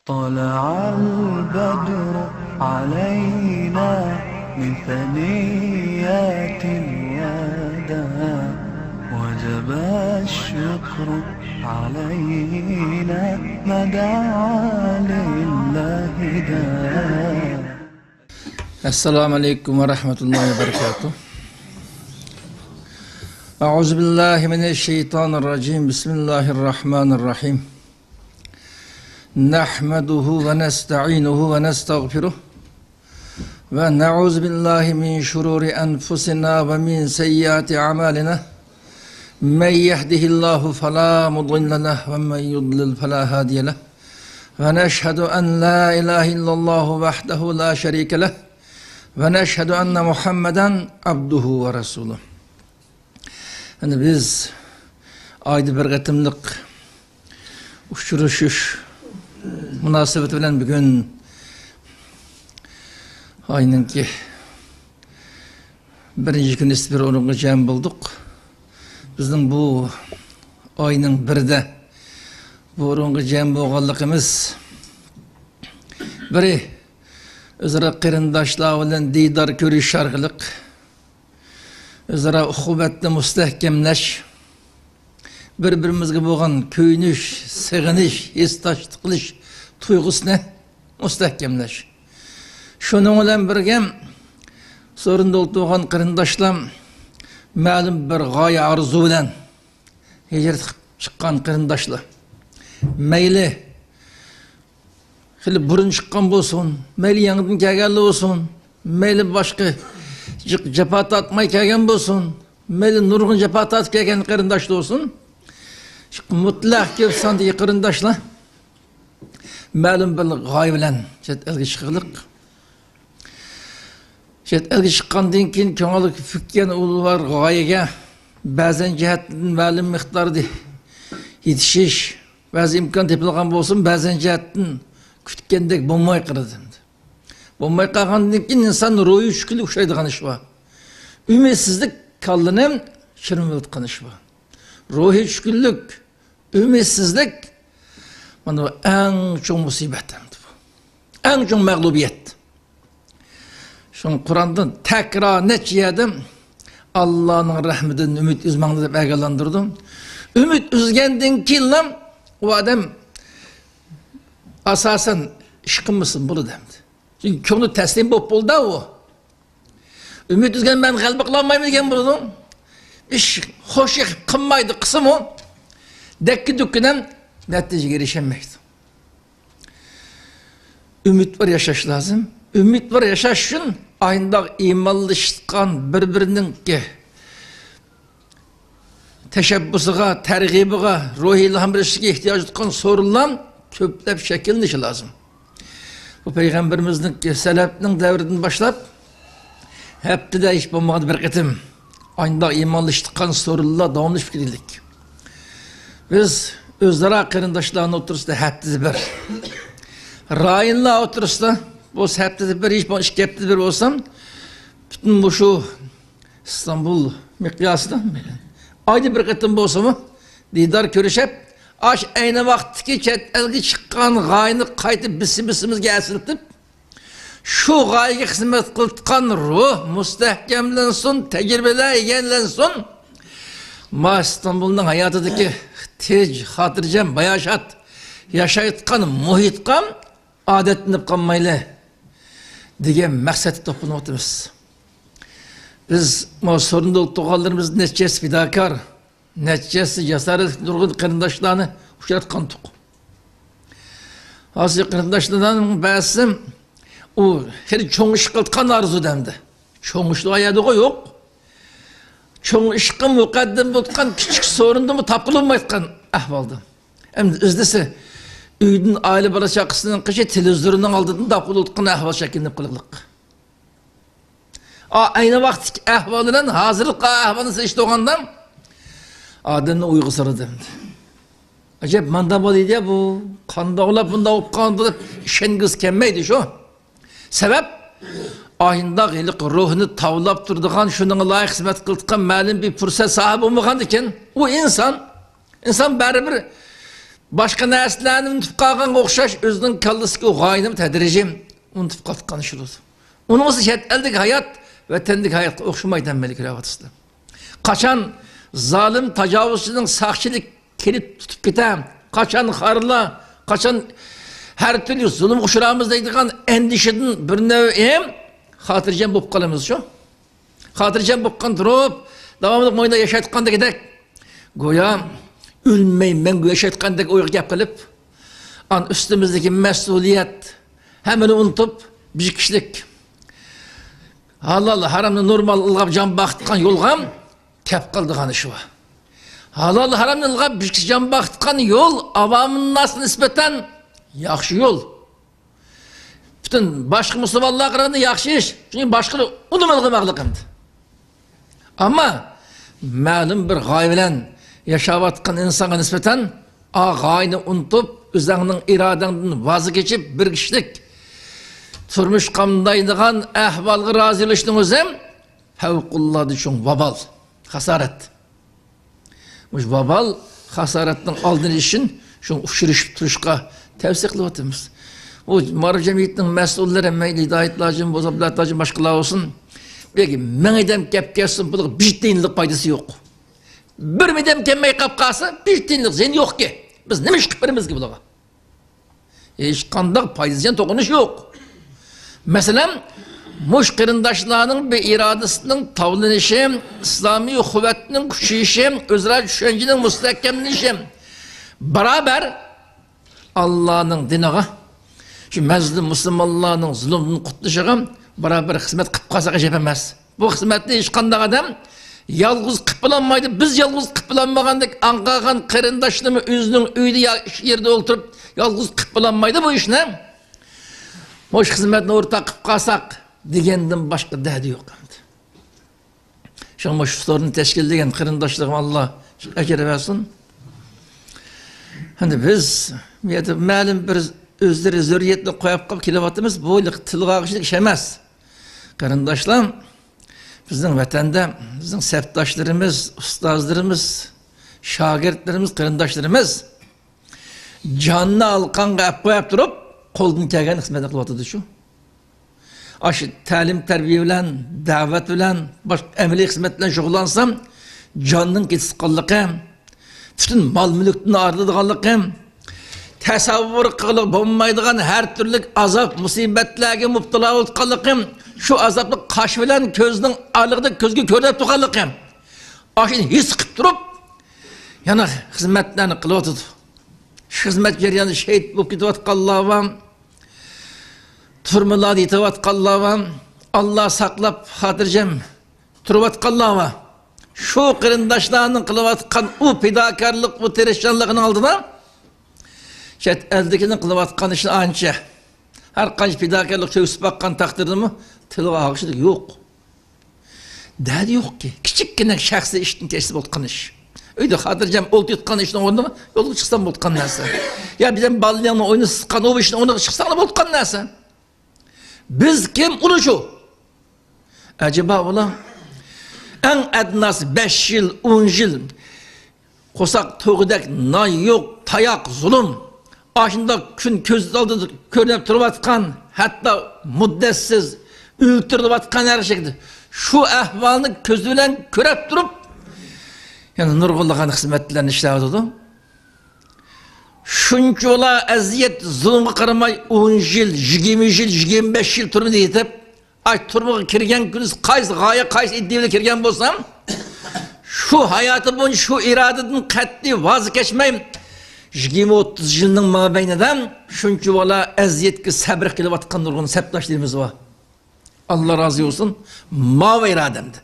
طلع البدر علينا من ثنيات الوداع وجب الشكر علينا ما دعا لله داع. السلام عليكم ورحمة الله وبركاته. أعوذ بالله من الشيطان الرجيم. بسم الله الرحمن الرحيم. نحمده ونستعينه ونستغفره ونعوذ بالله من شرور أنفسنا ومن سيئات أعمالنا. من يهده الله فلا مضل له ومن يضلل فلا هادي له. ونشهد أن لا إله إلا الله وحده لا شريك له. ونشهد أن محمدا عبده ورسوله. Yani biz ayda bir qatımlıq uçuruşuş münasebeti bilen bugün ayınki birinci gün bir orunga cem bulduk. Bizden bu ayının birde bu orunga cem bolğanlygymız biri özara qırindaşlar bilen didar görüş arqılık özara uhubetli müstehkemleş, birbirimizge bolğan köynüş, sığınış, istaşlık qilish tuygusunu müstehkemleş. Şunun bilen birge sorunda oltuğan qırindaşlar ma'lum bir g'oya arzu bilen hicret çıqqan qırindaşlar. Meyli hili burun çıqqan bolsun, meyli yanıdan kelgenli bolsun, meyli başka cepat atmay kelgen bolsun, meyli nurgun cepat atıp kelgen qırindaşlar olsun. Mutlaq köp sandy qırindaşlar ma'lum bir g'oya bilen chet elge chiqylyk. Chet elge chiqqandan keyin ko'ngli fikkan ulvar g'oyaga ba'zan jihatdan ma'lum miqdorda yetishish, ba'zi imkon tepilgan bolsun, ba'zan jihatdan kutgandek bo'lmay qoladi. Bo'lmay qolgandan keyin inson ruhi shukli ushlaydigan ish bor. Ümidsizlik kallanım çırmıldığın iş bu. Ruhi şükürlük, ümitsizlik bana en çok musibettir bu. En çok mağlubiyet. Şunu Kur'an'dan tekrar neçyedim Allah'ın rahmetinden ümit üzmanını da belgelendirdim. Ümit üzgenden killam o adam asasen işkın mısın bunu demdi. Çünkü onu teslim buldu o. Ümit üzgen ben kalbi kılanmayım degen buldum. İş hoş kılmaydı kısım o. Dekki dükküden neticeye erişemeydi. Ümit var yaşaş lazım. Ümit var yaşaş için aynı imanlışkan birbirinin ki teşebbüsüge, tergibiga, ruhi ilhamrişliğe ihtiyaç tutan sorulan köplep şekillenişi lazım. Bu Peygamberimizin selefinin devrinden başlap hepti de iş bulmadı bir kıtım. Aynı imanlıştıkan sorular davamlı fikirlik. Biz özlere qırindaşlarına oturursa hepti bir. Rayınla oturursa bu hepti bir iş hepti bir olsam bütün bu şu İstanbul miqyasında ayda bir kıtım bolsa mı didar görüşüp aş aynı vaxtki chet elge chiqqan g'oyani qaytib bisimizga asiltib şu g'oyaga xizmat qilgan ruh mustahkamlansin, tajribalar egallansin. Ma İstanbul'un hayotidagi tej, xotirjam, bayashat yashayotgan muhitga odatlanib qolmayli degan maqsadga to'planib o'tamiz. Biz bu sorunda o'tganlarimiz neçesi fidakor, neçesi cesaret nurgun qırindaşlarını uçratqandık. Hazır qırindaşlardan ba'zisi o her çoğun iş qilgan arzu demdi. Çoğun işli ayadı o yok. Çoğun işqi muqaddim bo'lgan küçük sorunda mı tapılmayotgan ahvolda. Endi o'zdisi uydan aile bola chaqasining qishi televizorning oldidan tapılotgan ahvol shakllanib qilliq. Aynı vaqt ahvolidan hozirgi ahvolni eshitgandan adamni uyg'usiri demdi. Acaba manda bo'ldi ya bu qandoqlab bunda olib qoldi deb ishongiz kelmaydi shu. Sebep ayında iliq ruhunu tavlab turdigan, şunun layık hizmet qilgan ma'lum bir fursat sahibi bo'lmagan ekan, o insan baribir Başka narsalarni unutib qolganga o'xshash o'zining kallasiga g'oyini tadrijiy unutib qolgan shu. Uning o'zi chet eldagi hayot vatandagi hayotga o'xshamaydi demek kiravatıslar. Qachon zalim tajovuzchining saqchilik kelib tutib ketam, qachon xarla, qachon her türlü zulüm uçurağımız deydiğen endişeden bir nevim hatırcam bo'lib qolamiz şu. Hatırcam bo'lib qan turib, davamlı moyda yaşayotganda gidek. Go'yo ölmeymen yaşayotgandek o'yga gap qilib, an üstümüzdeki mesuliyet hemini unutup bir kişilik halal haramni normal ilgab can baxtqan yolgam kep qildiğani şu. Halal haramni ilgab bir kişi can baxtqan yol avamın nasıl nispeten yaxşı yol. Bütün başka Müslümanlar qaraganda yaxşı iş. Çünkü başka unumalgı ama ma'lum bir g'oya bilan yaşayotgan insonga nisbatan o g'oyani unutib, o'zingning irodangdan voz kechib bir kishilik turmush qamdaydigan ahvolga rozi bo'lishning o'zi favqulodda cho'ng vabal, hasarat. Bu vabal, hasaratning oldini olish uchun shu uchrashib turishga tavsiya qilyapmiz. Bu ma'ruf jamiyatning mas'ullari, mayli hidoyatlarjim, bo'zablarlarjim, boshqalar olsun. Belki men edem kep kelsin, bu bir tiyinlik faydası yok. Bir midem kemmey kap kalsa bir tiyinlik zeyni yok ki. Biz neymiş kıpırımız gibi bulağa. Hiç kandak faydasıcan dokunuş yok. Mesela muş kırındaşlarının bir iradesinin tavlanışı, İslami kuvvetinin küçüğüşü, özral düşüncenin müstehkemlişi beraber Allah'ın dinağı, şu mezlim Müslümanların zulümünün kutlaşığı beraber hizmet kıp kalsak yapamaz. Bu hizmetli hiç kandak adam yalğız kıpılanmaydı. Biz yalğız kıpılanmagandık. Anqagan kırındaşlımı üzünün üydü yerde oturup yalğız kıpılanmaydı bu iş ne? Boş hizmetine ortak kıp kalsak degenden başka derdi yok. Şu sorunu teşkil edilen kırındaşlığım Allah şeker versin. Hani biz malum bir özleri zürriyetle koyup kap kilovatımız bu tılga kişilik iş emez. Karındaşlar, bizim vatanda, bizim septaşlarımız, ustazlarımız, şagirdlerimiz, karındaşlarımız canını alkan koyup durup kolunu kelgen hizmet kılıvatıdı şu. Aşı talim terbiye bilen, davet bilen, başka emeli hizmetle şoğulansam canının kesiskallıkım, bütün mal mülkten ağırlıdıqallıkım, tasavvur qılıp bulmaydigan her türlü azap, musibetlerge mubtala olduqallıkım, şu azaplı qaş bilen közünün alıqda közgü körüp tuqallıkım. Aşın his qıp durup, yana hizmetlerini qılıvatıdı. Şu hizmet jaryanı şehit bu kitivatqallavam, turmalar yetivatqallavam, Allah saklap hatırcam turuvatqallava. Şu kırındaşlarının qılıvatqan o fidakarlık, bu terişcanlığının aldına chet eldekini qılıvatqan işin anca. Her qancha fidakarlık çöksüp bakkan takdirdi mi? Tilga ağışlık yok. Derdi yok ki. Kiçikkine şahsi işin teslim olkan iş. Öyle hatırcam oldu yutkan işin orada mı? Yolu çıksam olkan neyse. Ya bizim balyanla oyunu sıkan o işin onu çıksam olkan neyse. Biz kim? Onu şu. Acaba ola en adnası 5 yıl, 10 yıl kosak toğudak, nay yok, tayak, zulüm. Aşında gün köz aldı, körünüp duruvatkan, hatta muddessiz, ültürüvatkan her şekilde. Şu ahvalını közüyle körep durup, yani nurgullagan hizmetlerini işlevdi. Şunca ola eziyet, zulümü karamay 10 yıl, 20 yıl, 25 yıl turunu yetip, ay turmuğa kirgen günüz qaysı, gaya qaysı iddiyle kirgen bolsam, şu hayatı boyunca şu iradeden katli vazı geçmeyim, 20-30 yılının mabeyninden şunca ola eziyetki sabır kılıvatkan nurgun septaşlarımız var. Allah razı olsun, mavi irademdi.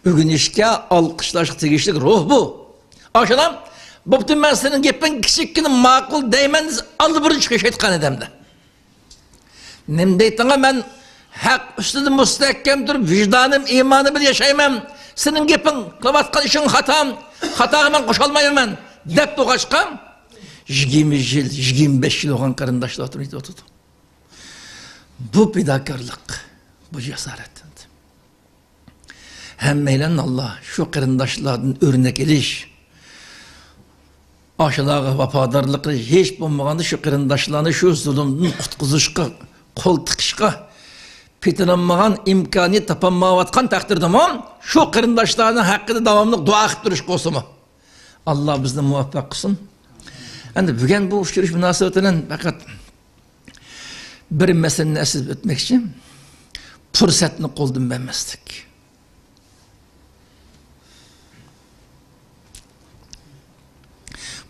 Bugün işke alkışlaşık tegişlik ruh bu. Aşılam, bu bütün ben senin gepen kişikkinin makul değmeniz aldı burun çıkış etkan edemde. Nemdeytana ben hak üstüde müstehkemdir, vicdanım, imanım bir yaşayamam. Senin gepen kılıvatkan işin hatam, hataya ben koşalmayayım ben. Dep doğaçkam, 20 yıl, 25 yıl olan karındaşlar oturdu. Bu fidakarlık, bu cesaret. Hem meylen Allah şu karındaşlardan örnek ediş. aşılağı vafadarlıqı hiç bulmağını şu qırındaşlarını şu zulümden qutquzuşqa, qol tiqishqa petilanmağan imkanı tapanmavatqan taqdirdimi şu qırındaşlarının haqqında davamlı dua qilib turish qo'simi. Allah bizni muvaffaq qilsin. Endi bugun bu uchrashuv munosabati bilan faqat bir masalani esib o'tmoqchi. Fursatni qo'ldan bermaslik.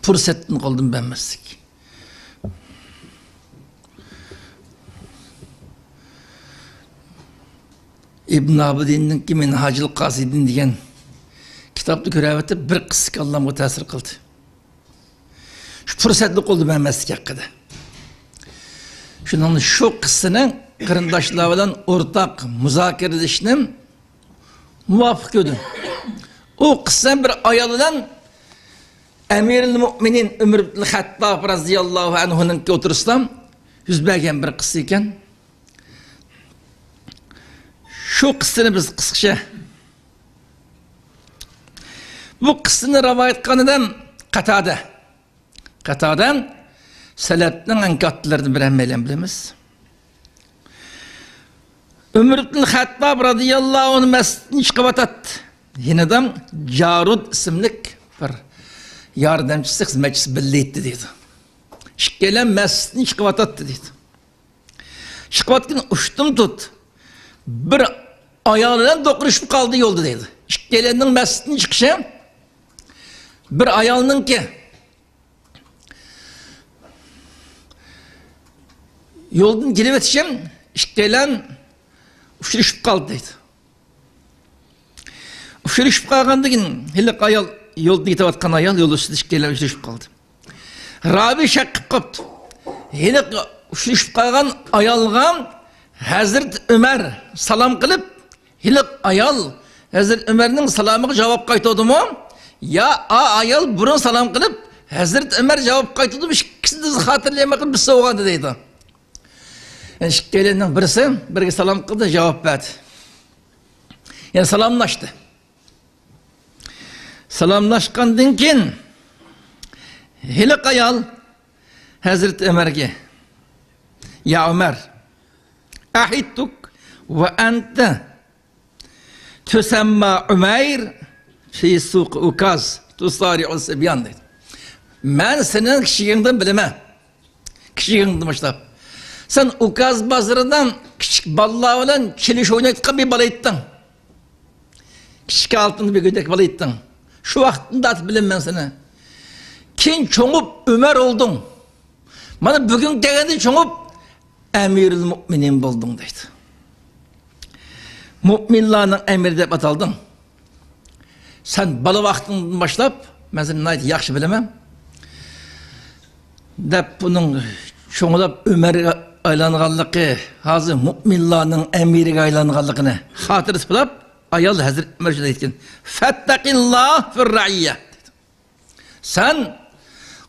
Fursatni qo'ldan bermaslik. İbn Abidin'in ki Minhacil Qasidin degan kitapta ko'rayotib bir qisqa Allohga ta'sir qildi. Şu fursatni qo'ldan bermaslik haqida. Şunun şu qissani qarindoshlar bilan o'rtaq muzokaralashni muvofiq ko'rdim. O qissa bir ayol bilan Emirul Mu'minin Ömer ibn Hattab radhiyallohu anhu'nun o'tirisdan yuz bergan bir qissa ekan. Şu qissani biz qisqacha bu qissani rivoyat qilganidan Qatadan Salatning ankatlarını bir hammalar bilamiz. Ömer ibn Hattab radhiyallohu anhu masjidni chiqib o'tadi. Yenidan Jarud ismli bir yordamchisi xizmatchisi billaydi dedi. Ikkalan masjidni chiqib o'tadi dedi. Chiqib o'tgan ushtum tut. Bir ayol bilan do'qrishib qoldi yo'lda dedi. Ikkalanning masjidni chiqishi bir ayolninki yoldan gelip yetişim, ikkalan uçuruşup kaldı dedi. Uçuruşup kalgandan keyin hilik ayol yolda gitayotgan ayol yol üstünde ikkalan uçuruşup kaldı. Rabi şak qilib qopti. Hilik uçuruşup kalgan ayolga Hazret Ömer salam qilib, hilik ayol Hazret Ömer'nin salamıga cevap qaytardimi? Ya ayol burun salam qilib, Hazret Ömer cevap qaytardi, ikkisini xotirlamay qilib biz so'g'andi dedi. İkkalanning birisi biriga salom qildi, javob berdi. Yani salomlashdi. Salomlashgandan keyin hiliq ayol Hazrat Ömerga: "Ya Ömer, ahittuk ve anta tusamma Umayr fi suq Ukaz tusari'u sibyan" dedi. "Men senin kişiliğinden bilemem. Kişiliğinden başlap. Sen Ukaz bazarından küçük balla olan çeliş oynayıp bir bala ettin. Küçük altında bir gödek bala ettin. Şu vaktinde at bilin ben sana. Kin çoğup Ömer oldun. Bana bugün geldi çoğup Emirul Mu'minin buldun dedi. Mu'minlarının emiri de ataldın. Sen bala vaktinden başlap, ben sana yaxşı bilemem. Dep bunun çoğulap Ömer'e aylanğanlıqı, hazır mu'minlarının emiriga aylanğanlıqını hatırı bilip, ayol Hazret Ömer şöyle etken, "Fettaqillah fir-ra'iyya." Sen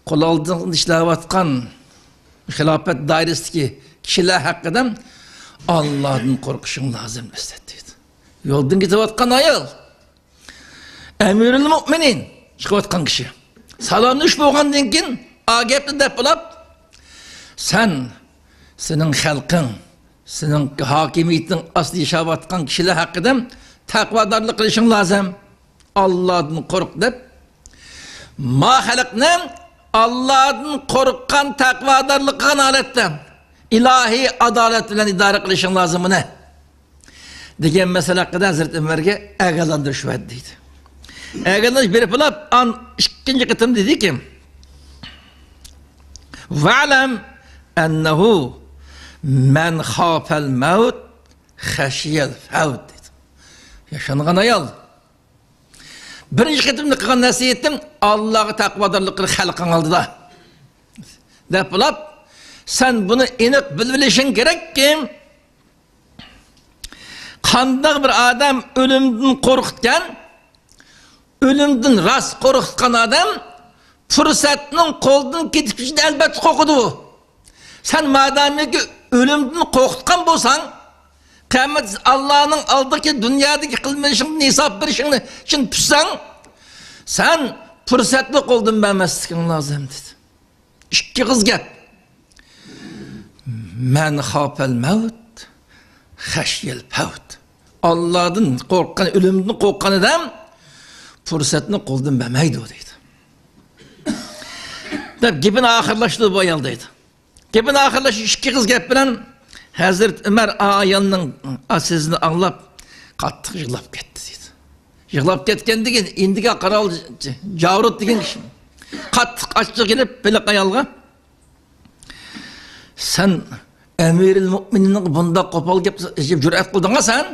qol aldığın işləvatqan xilafet dairesideki kişiler haqqında Allah'ın korkuşun lazım dedi. Yoldan gitayotgan ayol, Emirul Mu'minin çıkayotgan kişi. Salamlaş bolgandan keyin agepni dep bilip, sen senin halkın, senin hakimiyetin asli yaşavatkan kişiler hakkında takvadarlık kılışın lazım. Allah'ın kork dep. Ma halkını Allah'ın korkan takvadarlıkın alette ilahi adalet ile idare kılışın lazım ne? Degen mesele hakkında Hazreti Ömer'e egalandırış verdiydi. Egalandırış bir yapılıp ikinci kıtım dedi ki: "Ve'lem ennehu men khafel mevt haşiyel fevt" dedi. Yaşanğan ayol. Birinci kıtımda kılgan nasiyetim Allah'a takvadarlık kılıp halkın aldı da. Dep bilip, sen bunu inip bilbilişin gerek ki, qanday bir adam ölümden korkutken, ölümden rast korkutkan adam, fırsatının koldan ketip için elbette korkudu. Sen madem ki ölümden korkutkan bolsan, kıyamet Allah'ın aldaki dünyadaki kılmışın hesap verişini için tutsan, sen fırsatlı qo'ldan bermasliging lozim dedi. İki kız gap. Men xafel mevt, xaşyel pevt. Allah'dan korkan, ölümden korkan adam fırsatını qo'ldan bermaydi o deydi. Deb gapini ahirlashdi bu ayol deydi. Gapini ahirlash iki kız gap bilan Hazrat Ömer ayolning asizini anglab qattiq yig'lab ketdi deydi. Yig'lab ketgandan keyin indiga qaral Javrut degan kishi qattiq achchiq kelib biliq ayolga sen Emiril Mu'minin bunda qo'pol gap jur'at qilding sen?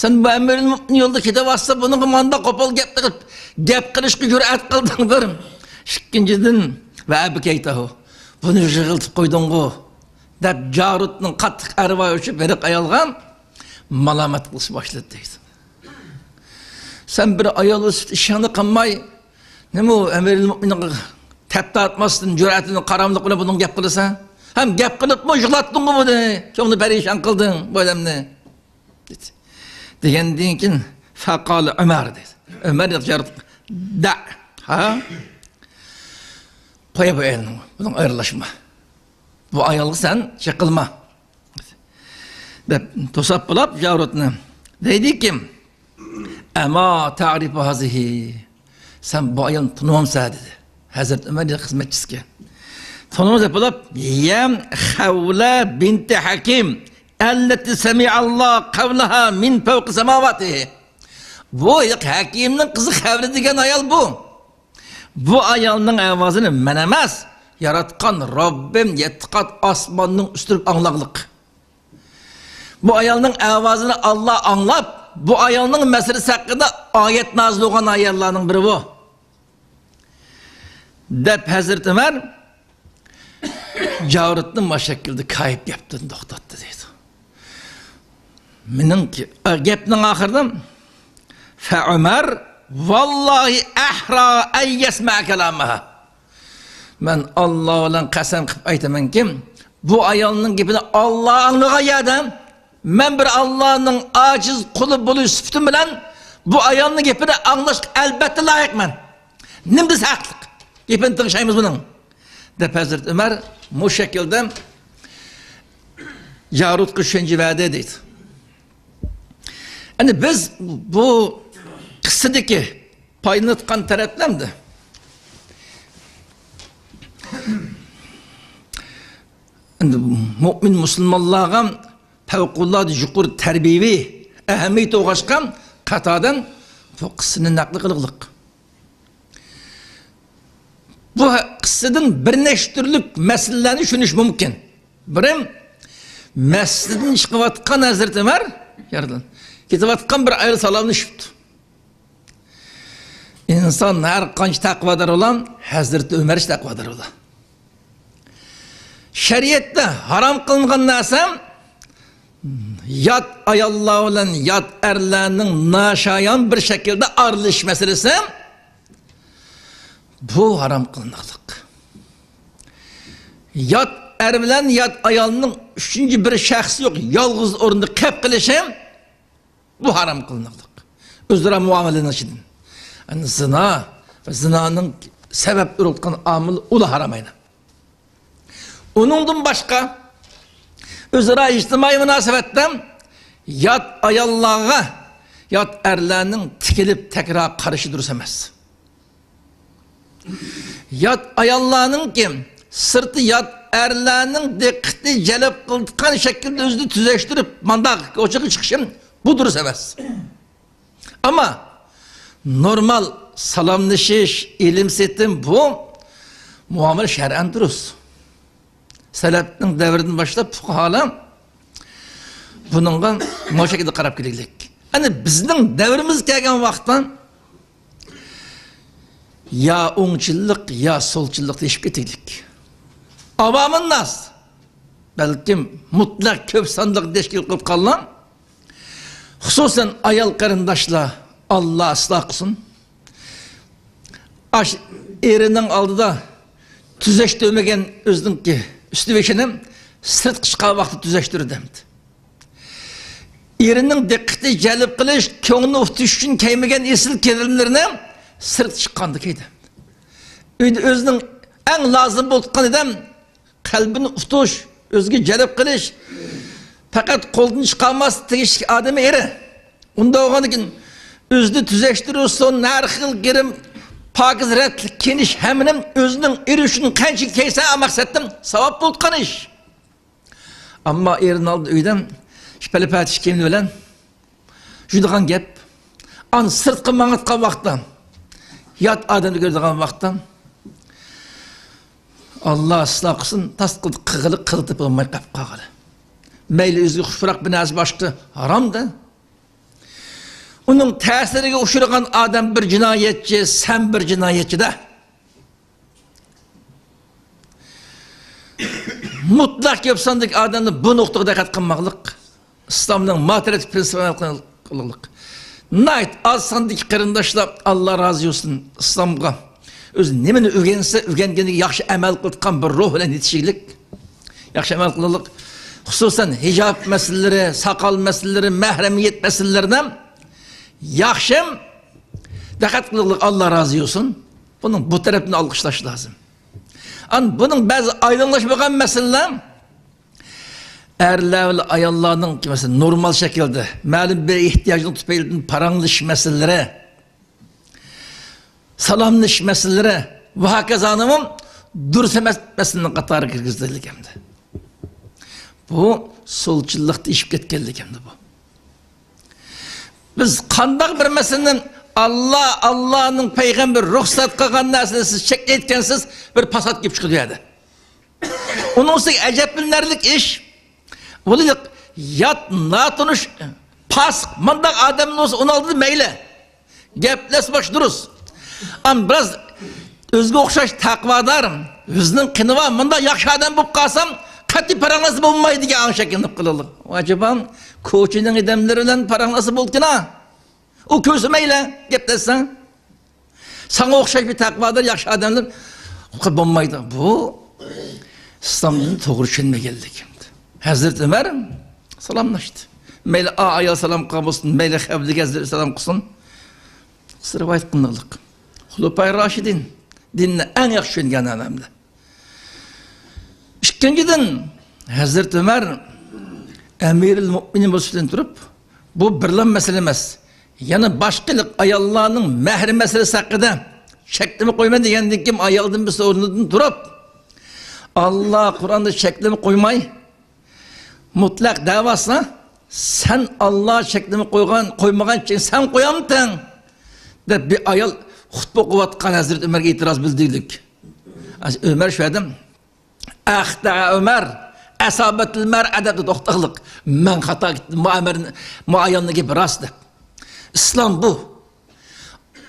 Sen bu Emiril Mu'min yo'lda ketyapsa buni manda qo'pol gap qilishga jur'at qilding bir. Ikkinchidan va abikaytahu buni yig'iltib qo'yding-ku deb Jarutning qattiq arvoyi uchib biliq ayolga malomat qilish boshladi deydi. Sen bir ayol ishini qilmay nima Emiril Mu'minin tapta atmasdan jur'atini qaramliq bilan bunun gap qilasan? Hem gap qilibmi yig'latding-ku buni? Ko'ngli parishon qilding bu odamni. dedi. Degandan keyin faqol Umar dedi. Umar Jarut da ha qo'yib qo'ying. Bunun ayrılışma. Bu ayolga sen şey qilma. Deb to'sab bo'lib Jarutni deydi ki ama ta'rifu hazihi sen bu ayolni tanımamsa dedi. Hazrat Ömer xizmatchisiga tanımaz yapılıp yem Havla binti Hakim elleti semi'allah kavlaha min fevki semavatihi. Bu Hakim'nin kızı Havla degan ayol bu. Bu ayolning avazini men emas, yaratgan Rabbim yetqat osmonning üstürüp anlaqliq. Bu ayolning avazini Allah anlab, bu ayolning meselesi hakkında ayet nazil olan ayollarning biri bu. Deb Hazrat Ömer Javrutni bu şekilde kayıp yaptığını to'xtatdi deydi. Meningki gapning oxirida fa Umar vallahi ahra an yasma kalamaha. Men Allah bilan qasam qilib aytamanki, bu ayolning gapini Allah anglagan. Men bir Allah'ning aciz quli bo'lish sifatim bilan bu ayolning gapini anglashga albatta loyiqman. Nimda saqliq? Gapini tingshaymiz buning. Deb Hazrat Ömer bu şekilde Jarutga shuncha va'da deydi. Yani biz bu qissadagi payini tutgan taraflamdi. Endi mu'min musulmonlarga favqulodda yuqori tarbiyaviy ahamiyat o'g'ashgan qatodan bu qissani naql qiliqliq. Bu qissadan bir necha turlik masalalarni tushunish mumkin. Birim masjiddan chiqayotgan Hazrat Umar yerdan ketayotgan bir ayol salomni eshitdi. İnsan her qancha taqvodor olan Hazrat Umar taqvodor bo'ladi. Şeriatda harom qilingan narsa yat ayollar bilan yat erlarning nashayon bir şekilde arilish masalasi bu haram kılınaklık. Yat er bilen yat ayalının üçüncü bir şahsı yok. Yalğız orunda kep kılışım bu haram kılınaklık. Özlere muamelenin için. Yani zina ve zinanın sebep ürültkan amil ulu haramayna. Onundan başka özlere içtimai münasebetten yat ayallığa yat erlerinin tikilip tekrar karışı dursamaz. Yat ayollarning kim sırtı yat erlarning diqqatini jalb qilgan şekilde o'zini tuzashtirib mandaq ochiq chiqishim bu durust emas. Ama normal salomlashish, ilm setim bu muomala shar'an durust. Salafning davridan boshlab fuqarolar buningga bu şekilde qarab kelaylik. Ana bizning davrimiz kelgan vaqtdan ya o'ngchilik ya solchilik deyishib ketaylik. Avamın nas belki mutlak köp sandık teşkil qilib qolgan xususan ayol qarindoshlar Allah ıslah qilsin. Erining oldida tuzashtirmagan o'ziniki üstü beşini sırt chiqqan vaqtda tuzashtirdi. Erining diqqatini jalb qilish, ko'ngli o'tish uchun kiymagan esil kelinlarni sırt çıqqandı keydi. Özünün en lazım bolğan edem kalbini utuş, özgü celep kılış. Fakat koldan çıqamaz tegişlik adamı eri. Onda oğanı ki özünü tüzeştirirsin, narxıl girim, pakiz retlik keniş heminim özünün erişinin kançı keyse amaksattim, savap bolğan iş. Ama erin aldı öydem, şüpheli patiş kemini bilen, jüdüğün gep, an sırtkı mağıtkan vaxttan, yat adamı gördüğün vaxttan, Allah ıslah kılsın, tas kığılı kılıtıp olmay qap qağılı. Meyli özgü xuşpurak binası başkı haram da. Onun tesirine uçurgan adam bir cinayetçi, sen bir cinayetçi de. Mutlak yapsandık adamı bu noktada dikkat kılmaklık. İslam'ın materyal prensibine kılılık. Nait alsandık kırındaşlar Allah razı olsun İslam'a. Öz nemini öğrense, öğrengenliği yaxşı emel kıldıkan bir ruh ile yetişiklik. Yaxşı emel kılılık. Hususen hicab meseleleri, sakal meseleleri, mehremiyet meselelerinden yaxşı dikkat kılılık Allah razı olsun. Bunun bu tarafını alkışlaş lazım. An bunun bazı aydınlaşmayan meseleler erler ve ayallarının ki mesela normal şekilde malum bir ihtiyacını tutmayın paranlış meseleleri, salamlış meseleleri ve hakeza hanımım dursa meselenin katarı kirgizdilik hem de. Bu solçulukta işip ketkenlik hem de bu. Biz kandak bir meselenin Allah'ın peygamber ruhsat kılgan nesini siz çek etkensiz bir pasat gibi çıkıyordu. Onun için acep binlerlik iş, olaylık yat, natunuş, pas, mandak adamın olsa onu aldı meyle. Geples baş duruz. Ama biraz özgü okşaş takvadarım. Özünün kınıva, mandak yakşı adam bulup kalsam, katı paran nasıl bulmaydı ki an şekilde kılılır. Acaba koçinin edemleriyle paran nasıl buldu ki na? O közümeyle geplessen. Sana okşaş bir takvadır, yakşı adamlar bulmaydı. Bu İslam'ın doğru çönme geldik. Hazreti Ömer salamlaştı. Meyle ayal salam kabulsun, meyle xevli gezdir salam kılsın. Sırvayet kınırlık. Hulupay Raşidin dinle en yakşı çöngen adamdı. İkinciden Hazreti Ömer Emir-i Mu'minin bolsudan durup bu birlen mesele emas. Yani başkalık ayallarının mehri meselesi hakkında şeklimi koyma degenden kim ayaldın bir sorunun durup Allah Kur'an'da şeklimi koymay mutlak davasına sen Allah şeklimi koymagan için sen koyamdın de bir ayal hutba kuvatkan Hazreti Ömer'e itiraz bildirdik. Ömer şu adam ahta'a Ömer esabetil mer'adeti doktağlık men hata gittim muayyanlı gibi rastı. İslam bu.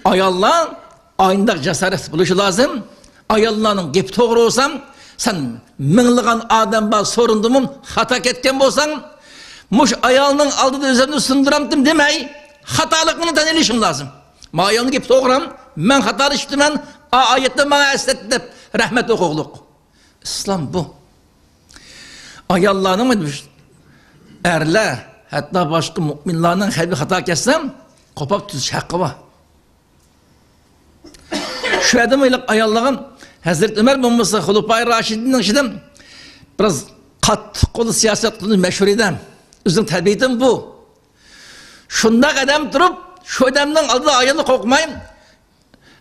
Ayallan ayında cesaret buluşu lazım. Ayallanın gep doğru olsam sen minliğen adam bana sorundumun hata ketken bolsan muş ayalının aldığı üzerine sunduramdım demey hatalıkını tanıyışım lazım. Ayalını gep doğuram men hatalı iştimen ayette bana esnetti rahmet okukluk. İslam bu. Ayallanın mı demiş? Erle hatta başka müminlerin her bir hata kessem kopak tutuş hakkı var. Şu adamıyla ayarlayan Hazreti Ömer bombası Hulupay Raşidin'in işidim. Biraz kat kolu siyaset kılını meşhur edem. Özün terbiyetim bu. Şunda adam durup şu adamdan aldığı ayağını kokmayın.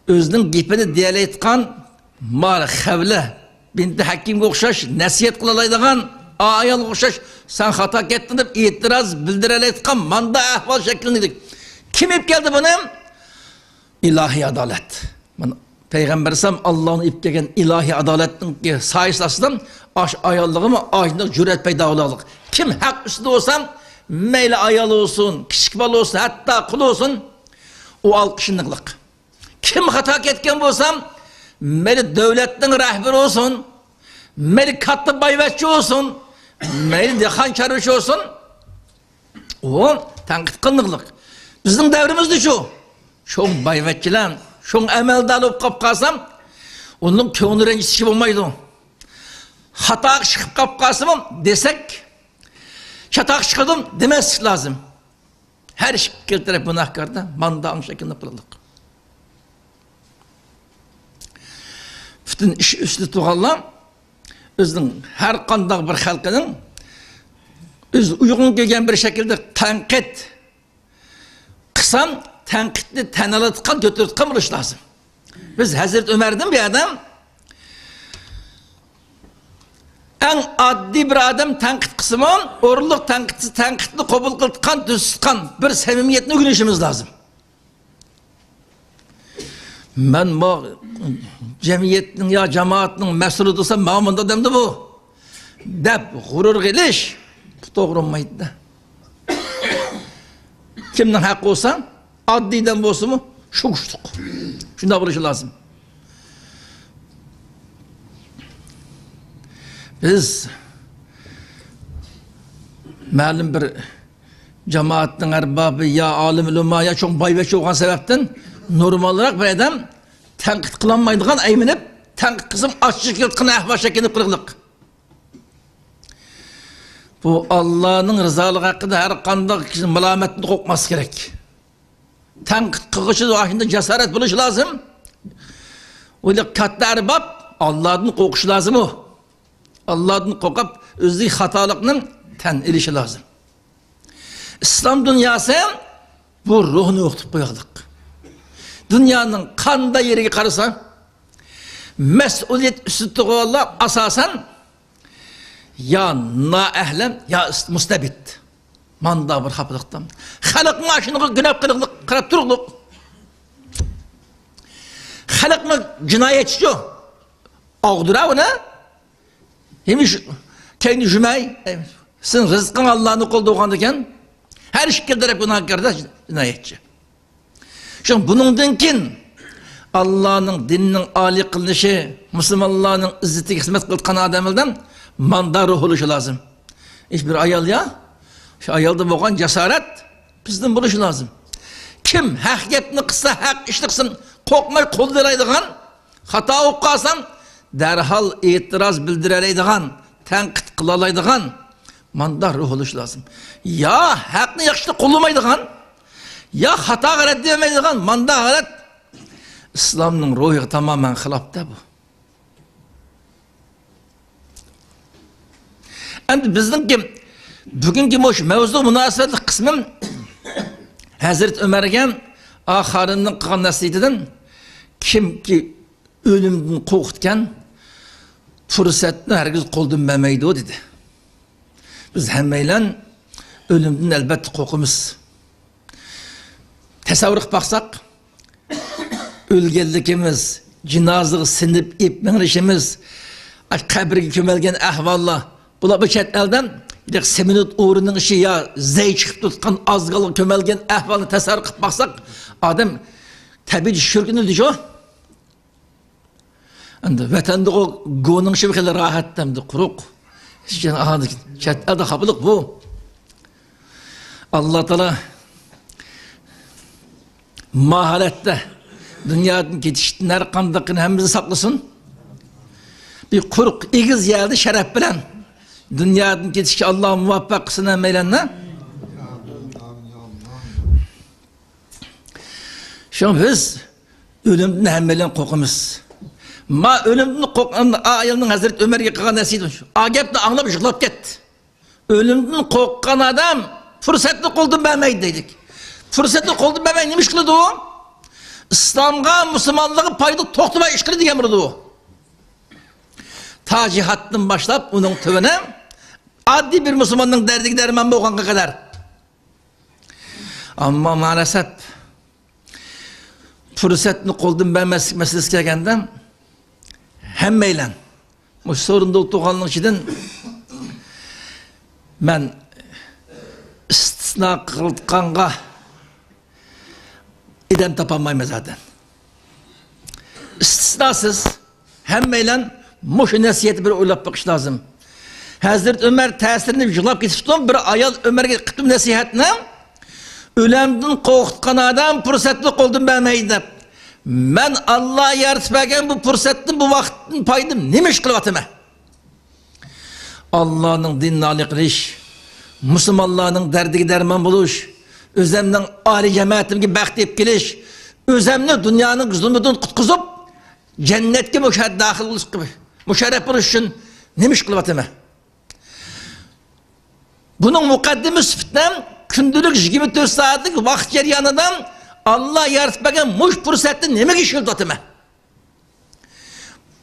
Özünün gipini diyele etkan mal xevle binti hakimge okşaş nesiyet kılalaydıgan ayağını okşaş sen hata kettin deyip itiraz bildirele etkan manda ahval şeklindeydik. Kim ip geldi bunu? İlahi adalet. Peygamber Sam Allah'ın ip gelgen ilahi adaletin sayısından aş ayallığımı aşınlık cüret peyda olalık. Kim hak üstünde olsam meyle ayalı olsun, kişik balı olsun, hatta kul olsun o alkışınlıklık. Kim hata ketken olsam meyle devletin rehberi olsun, meyle katlı bayvetçi olsun, meyle dehan çarışı olsun o tankit kınlıklık. Bizim devrimizde şu. Şoň bayvetçiler, şoň emeldar olup kapkasam, onun köňünü rencisi bolmaydy. Hata çıkıp kapkasım desek, çatak çıkırdım demez lazım. Her şekilde günahkarda mandağın şeklinde kılılık. bütün iş üstü tuğanlar özünün her qandaq bir xalqının öz uygun kelgan bir şekilde tanqid qilsam tanqidni tan oladigan ko'taradigan bo'lish lozim. Biz Hazrat Ömer'den bir adam en addi bir adam tanqid qilsin, o'rinliq tanqidni qabul qilgan, to'sgan bir samimiyatni o'rganishimiz lozim. Ben bu cemiyetinin ya cemaatinin mesulü olsam mağmunda adamdı bu. Dep gurur geliş doğru olmaydı da. Kimden hakkı olsa addiden olsa mı şu kuştuk. Şunda buluşu lazım. Biz malum bir cemaatinin erbabı ya alim ulema ya çok baybeşi olan sebepten normal olarak bir adam tanqid qılanmaydıgan ayminib tanqid qilsam açık yırtqın ahvaş ekenip qırıqlık. Bu Allah'ın rızalığı hakkında her qandaq kişinin mülametini qo'yması gerek. Tanqid qilgışı aşında cesaret buluş lazım. Öyle katta erbab Allah'ın qo'yishi lazım o. Allah'ın qo'yib özü hatalıqның tan ilişi lazım. İslam dünyası bu ruhunu o'qitib qo'yaqliq. Dünyanın kanda yeri karısa, mesuliyet üstü olanlar asasen ya naehlem ya mustabit. Manda bir hapılıktan. Halk maaşını günah kırıklık, kırıp durukluk. Halk mı cinayetçi o? Ağdıra ona. Hemiş kendi cümey. Sen rızkın Allah'ını kolda okandıken her şekilde hep günahkarda cinayetçi. Şimdi bunundan kin Allah'ın dininin âli kılınışı, Müslümanların izzeti hizmet kılkan adamlardan manda ruh oluşu lazım. Hiçbir ayal ya, şu ayalda boğan cesaret bizden buluşu lazım. Kim hak gepni kısa hak işliksin, korkmay koldaraydıgan, hata okuyorsan derhal itiraz bildirereydigan, tenkit kılalaydıgan manda ruh oluşu lazım. Ya hakni yakışlı kullumaydıgan, ya hata reddedemeydigan manda garet İslam'ın ruhu tamamen hilapta bu. Endi bizdeki bugünkü moş mevzu münasebetli kısmım Hazret Ömer'e aharının qilgan nasihatidan kimki ölümden qo'rqitgan fursatni hargiz qo'ldan bermaydi dedi. Biz hammaylar ölümden albatta qo'rqamiz. Tasavvur qilib baqsaq, o'lganligimiz, jinozasiga sinib ipminishimiz, qabrga ko'milgan ahvollar, bular bu chet eldan seminut o'rining ishi ya zay chiqib tutgan ozg'aliq ko'milgan ahvolni tasavvur qilib baqsaq, odam tabiiy shurkini deydi. Endi vatanda o go'ning ishi xil rohatdan quruq. Chet elda xabliq bu. Allah Teala mahalette dünyanın ketiştiğin her kandakını hemimizi saklasın. Bir kuruk, igiz geldi şeref bilen. Dünyanın ketişki Allah'a muvaffak kılsın emeylenle. Şu an biz ölümden hemmelen korkumuz. Ma ölümden korkan ayılının Hazreti Ömer'e kılan nesiydi. Agep de anlayıp yıkılıp gitti. Ölümden korkan adam fırsatını koldan vermeydi dedik. Fırsatını koldan vermeyi neymiş kılıdı o? İslam'a, Müslümanlığı payda toxtumay iş kılıdı diye mi o? Ta cihattan başlayıp onun tövüne adli bir Müslümanın derdi derman boğanğa kadar. Ama maalesef fırsatını koldan vermezlik meselesi gelgenden hemmeyle bu sorunda otuğanlığın içinden ben istisna kıldıkkanğa idem tapamayım zaten. İstisnasız hemmeyle muşu nesiyeti bir oylap bakış lazım. Hazreti Ömer tesirini yılap geçiştim bir ayal Ömer'e kıttım nesihatine ölemden korkutkan adam fırsatlı koldum vermeydi. Ben Allah'a yaratmagan bu fırsatın bu vaktin paydım neymiş kılvatıma? Allah'ın dinini âli kılış, Müslümanların derdi derman buluş, özlemden âli cemaatimki bəxt deyip geliş, özlemni dünyanın zulmüdün kutkuzup, Cennetke müşahede dahil oluş gibi. Müşerref buluş için neymiş kılıbatımı? Bunun mukaddimi sıfıttan kündülük 24 saatlik vakit ceryanından Allah yaratmagan muş fırsatı neme geçiyordu atımı?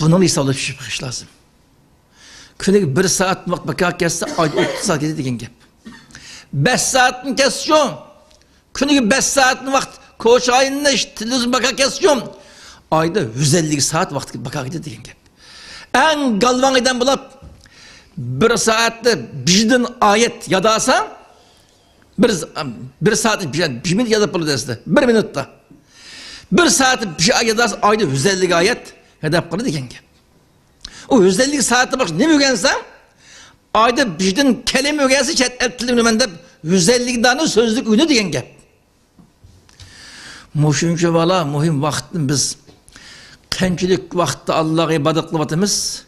Bunun ise olup çıkış lazım. Günlük 1 saat vakit bakar kesse ayda 30 saat gidiyor degen gep. 5 saatin kesiyorum. Günlük 5 saatin vakit koç ayında televizyon bakar kesiyorum. Ayda 150 saat vakit bakar gidiyor degen gep. En galvan eden bulap 1 saatte birden ayet yadasa 1 saat bir minut yadap bulu dersi 1 minutta 1 saat bir ayet yadasa ayda 150 ayet yadap bulu degen gep. O 150 saatte bak ne mügensem ayda birden kelime mügensi chet ettilimde 150 tane sözlük ünü degen gep. Muşunca vala muhim vaktin biz qanchalik vaqtda Allohga ibodat qilyapmiz,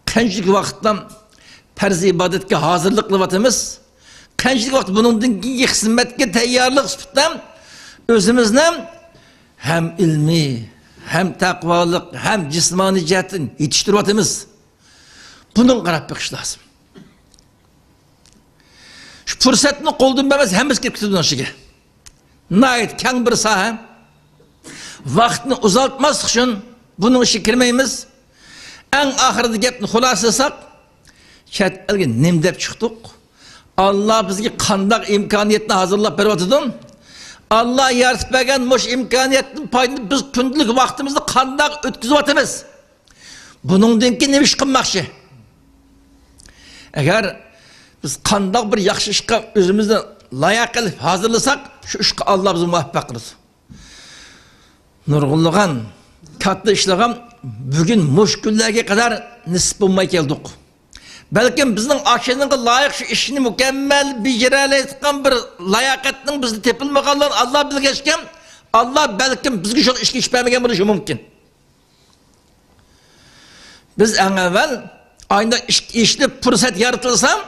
qanchalik vaqtda farz ibodatga hozirlik qilyapmiz, qanchalik vaqt buningdan keyingi xizmatga tayyorlik sifatida o'zimizni ham ilmiy, ham taqvolik, ham jismoniy jihatdan yetishtiryapmiz. Bunun qarab baqish lozim. Shu fursatni qo'ldan bermas hammamiz kelib ketdi o'shiga. Nayt kang bir soha vaqtni uzaltmaslik uchun bunun işi kirmeyimiz. En ahirde gepni xulasasak, chet elga nim deb chiqdik. Allah bizga qandaq imkoniyatni hazırlab beryapti. Allah yaratib bergan mush imkoniyatning foydasini biz kundalik vaqtimizni qandaq o'tkazyapmiz. Buningdan keyin nima ish qilmoqchi? Agar biz qandaq bir yaxshi ishga o'zimizni layoq qilib hazırlasak, shu ishga Allah bizni muvaffaq qilsin. Nurg'unlagan katta ishlagan bugün müşküllerge kadar nisip olmaya geldik. Belki bizden akşamına layık şu işini mükemmel becereleyken bir layakatının bizde tepilmekten Allah bilgeçken Allah belki bizge şu işki işlemegen buluşu mümkün. Biz en evvel aynı işli fırsat yaratılsa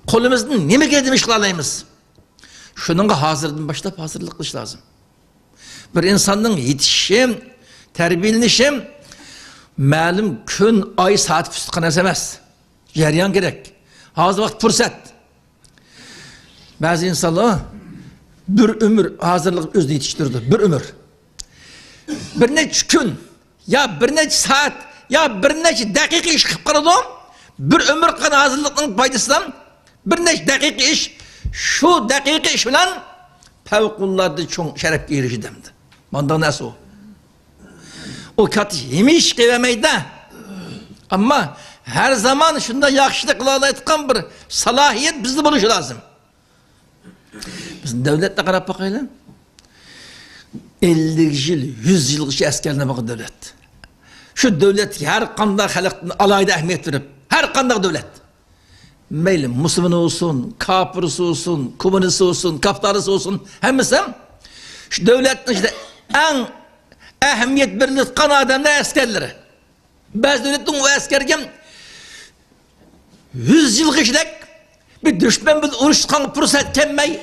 kolumuzdan neme geldiğini işgalayımız. Şununla hazırdan başlayıp hazırlık kılış lazım. Bir insanın yetişim, terbiyelenişim malum gün, ay, saat fıstığına esemez. Ceryan gerek. Hazır vakit fırsat. Bazı insanlar bir ömür hazırlık özünü yetiştirdi. Bir ömür. Bir neçe gün, ya bir neçe saat, ya bir neçe dakika iş kıp karadım. Bir ömür kadar hazırlıkların faydasından bir neçe dakika iş, şu dakika iş bilen fevkulladı çok şeref girişi demdi. Mandan nasıl o? O kat yemiş kıvameydi. Ama her zaman şunda yakışlık kılalaytıkan bir salahiyet bizde buluşu lazım. Biz devlette karab bakayla 50 yıl, 100 yıl işi askerine bakın devlet. Şu devlet her kanda halkın alayda ehemmiyet verip, her kanda devlet. Meyli Müslüman olsun, kafirisi olsun, komünist olsun, kaftarisi olsun, hemisi şu devletin işte en ehemmiyet verilirken adamlar askerleri. Bazı devletin o askerken 100 yıl geçtik, bir düşman bir uğraştıkan fırsat gelmeyi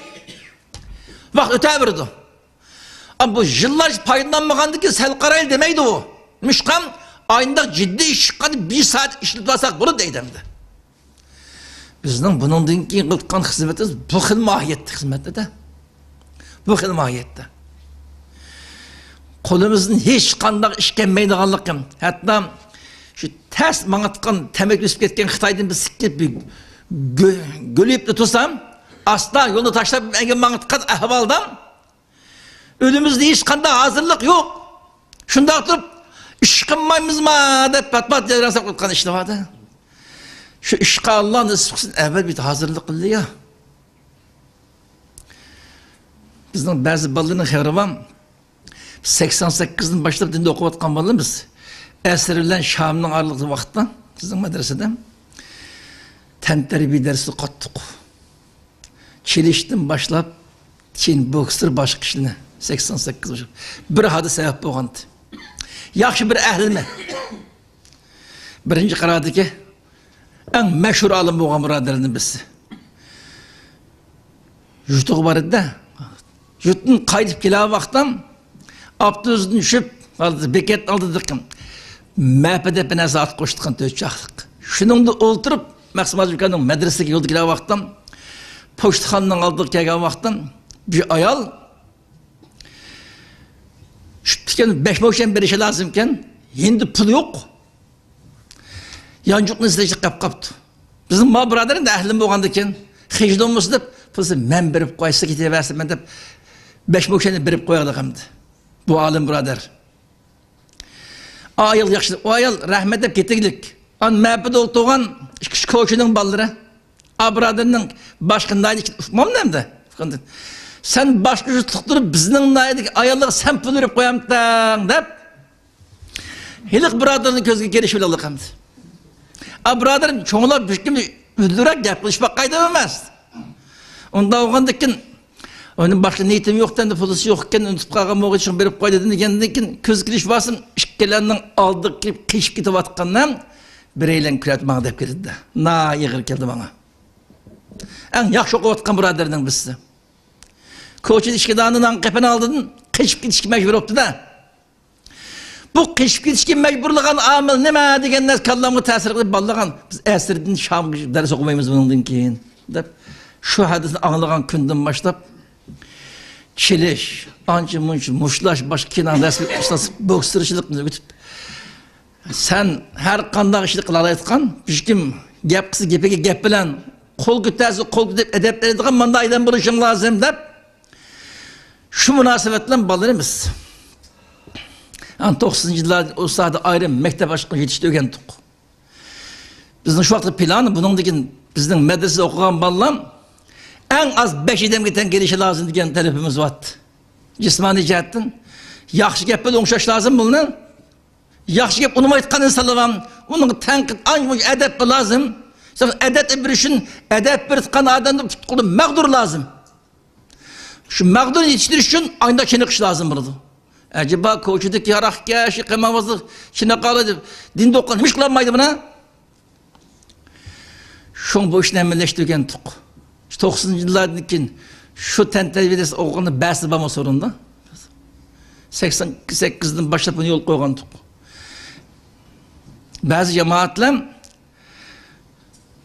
vakit ötebilirdi. Ama bu yıllar paylanmagandı ki sel karayıl demeydi o. Müşkam ayında ciddi iş çıkan 1 saat işletmezsek bunu deydimdi. Bizden bunun dinki kılkan hizmetimiz bu xil mahiyette hizmette de. Bu xil mahiyette. Kolumuzun hiç kandak işkenmeydiğanlıkım. Hatta şu ters manatkan temek üstüp ketken Xitay'dan bir sikket bir gölüyüp de tutsam asla yolunu taşlayıp enge manatkan ahvaldan önümüzde hiç kandak hazırlık yok. Şunda oturup işkinmayımız mı deyip pat devransak tutkan işte vardı. Şu işka Allah nasip kılsın evvel bir hazırlık kıldı ya. Bizden bazı balının xevri var. 88'in başlayıp dinde okuvatkan balımız. Eserilen Şam'ın ağırlıklı vakitte sizin medresede tenterbi dersi kattık. Çeliştim başlayıp Çin boksur baş kişiliğine 88 başlayıp bir hadi sebep boğandı. Yaxşı bir ehlime. Birinci karadı ki en meşhur alim boğan buraderinin birisi. Yutuğu var idi. Yutun kaydıp gelen vaktan abdüzünü düşüp aldı, beket aldı dıkkım. Мәпеде біне зат қоштыққан төт жақлық. Шыныңды олтырып, Мәқсім Ажбеканның мәдресеге yolda келген вақтан, поштханның алдық келген вақтан, bir ayal, şu 5 moşen bir işe lazımken, şimdi pul yok. Yancıklı izleyecek kaptı. Bizim ma braderin de ehlim boğandıkken, hicd olması deyip, pulsa men berip koysa giteye versin ben deyip, 5 moşeni berip koyadık hamdi. Bu alim brader. Ayıl yakıştı, o ayıl rahmet edip getirdik. An məhbət oltuğan koçunun balları, abraderinin başkındaydı ki, ufmam nemde. Sen başkıcı tutturup bizden naydık, ayallığı sen pul verip koyamdan deyip, hilik braderin közge geliş bile aldık hamdi. Abraderin çoğunlar bir kim üldürek yapılışmak kaydamamaz. Onda oğandıkken, onun başka niyetim yok dendi, pulusu yokken, unutup kalkan moğu için berip koy dedin, kendinden köz giriş basın, işkelerinin aldık ki kışıp gitip atkandan, bir eylen küret bana deyip geldi de. Na yığır geldi bana. En yakşı okuvatkan braderinin bizsi. Koçun işkidanından kepeni aldın, kışıp gitişki mecbur oldu da. Bu kışıp gitişki mecburluğun amil neme degenler kallamı tesir edip ballağın. Biz esirdin Şam ders okumayımız bunun keyin. Şu hadisini ağlayan künden başlayıp, çiliş, ancı munç, muşlaş, başka kenan resmi ustası, boksırışılık mı götüp, sen her kanda işlik kılalayetkan, bir kim gep kısı gepeke gep bilen, kol gütersi kol gütep edepleri edilgan, manda aydan buluşun lazım deyip, şu münasebetle ballarımız. Yani 90. yıllar o sahada ayrı mektep aşkına yetişti öğrendik. Bizim şu vakti planı, bunun dikin bizden medresede okuyan ballam, en az 5 idem giden gelişi lazım diyen talebimiz vardı. Cismani cihetten, yaxşı gep böyle onşaş lazım bunun. Yaxşı gep onu aytkan insanlar var. Onun tenkit, ancak edep lazım. Edep bir işin, edep bir tıkan adamda tutkulu mağdur lazım. Şu mağdur yetiştiriş için aynı çenek lazım burada. Acaba koçudaki yarak yaşı, kemavazı, çenek ağladı. Dinde okuyan, hiç kullanmaydı buna. Şun bu işini emelleştirgen tuk. 90. yıllardan şu tentelvidesi okuyanı bəhsi bama sorunda. 88'den başlayıp bunu yol koygan tuk. Bazı cemaatler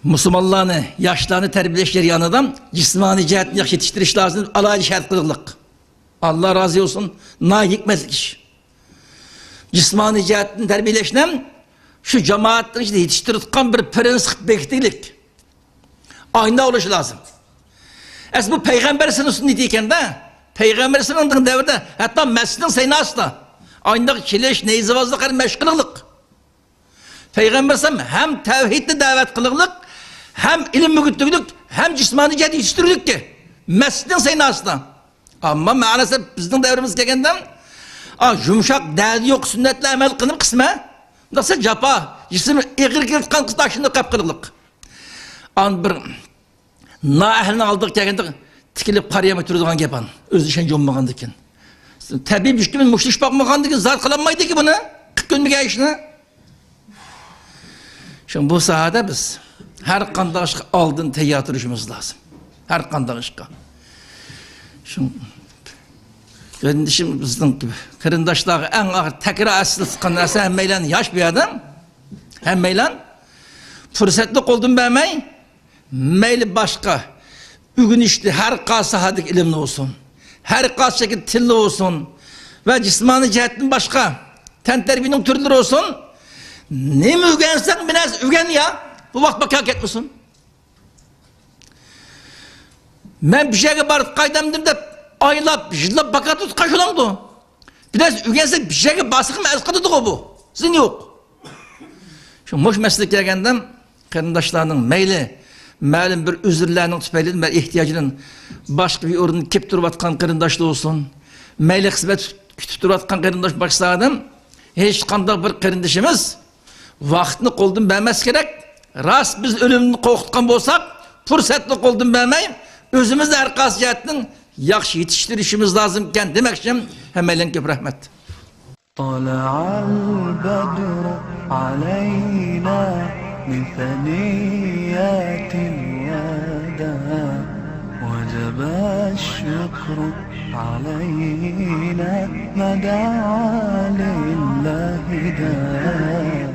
Müslümanlarını, yaşlarını terbiyeleşler yanıdan cismani cihetini yetiştiriş lazım, alaycı şart kırıklık. Allah razı olsun, na hikmetlik iş. Cismani cihetini terbiyeleşnem, şu cemaatlerin işte yetiştirirken bir prensip bektilik. Aynı oluşu lazım. Es bu peygamber sünnetiyken de, peygamber sünnetinin devrinde, hatta mescidin seynasında, aynı çileş, neyzivazlık, meşgullık. Peygamber hem tevhidli davet kılıklık, hem ilim mügütlülük, hem cismani cihet yetiştirirdik ki, mescidin seynasında. Ama maalesef bizden devrimiz gelgenden, yumuşak, derdi yok, sünnetle emel kınıp kısme, nasıl capa, cisim eğir girtkan kız taşında kapkırılık. An bir na ehlini aldık gelgenden, tikilip karıya götürüldüğün gepan, öz işence olmağandı ki. Tabi bir kimin muşliş bakmağandı ki, zat kılanmaydı ki bunu, 40 gün bir gelişine. Şimdi bu sahada biz her kanda aşkı aldın teyyatırışımız lazım. Her kanda aşkı. Şimdi bizden gibi kırındaşlığı en ağır tekrar asıl sıkan narsa hem meylen yaş bir adam, hem meylen fırsatlık oldum beğenmeyi, meyli başka, bugün işte her kası hadik ilimli olsun, her kası şekilde tilli olsun ve cismani cihetin başka, ten terbiyinin türleri olsun, ne mi ügensen biraz ügen ya, bu vakit bak hak etmiyorsun. Ben bir şeye barıp kaydamdım da aylap, jillap bakar tut kaşılandı. Biraz ügensek bir şeye basıkım ezkadıdık o bu. Sizin yok. Şimdi hoş meslek gelgenden kardeşlerinin meyli, malum bir üzürlerinin tüpeyli, bir ihtiyacının başka bir orunu kep durup atkan kardeşli olsun. Meyli hizmet kütüp durup atkan kardeş başladım. Hiç kandak bir kardeşimiz vaktini koldum beğenmez gerek. Rast biz ölümünü korkutkan bolsak, fırsatlı koldum beğenmeyim. Özümüz de erkas cihetin yaxşı yetiştirişimiz lazımken demek için hemen köp rahmet. طلع البدر علينا من ثنيات الوداع وجب الشكر علينا ما دعا لله داع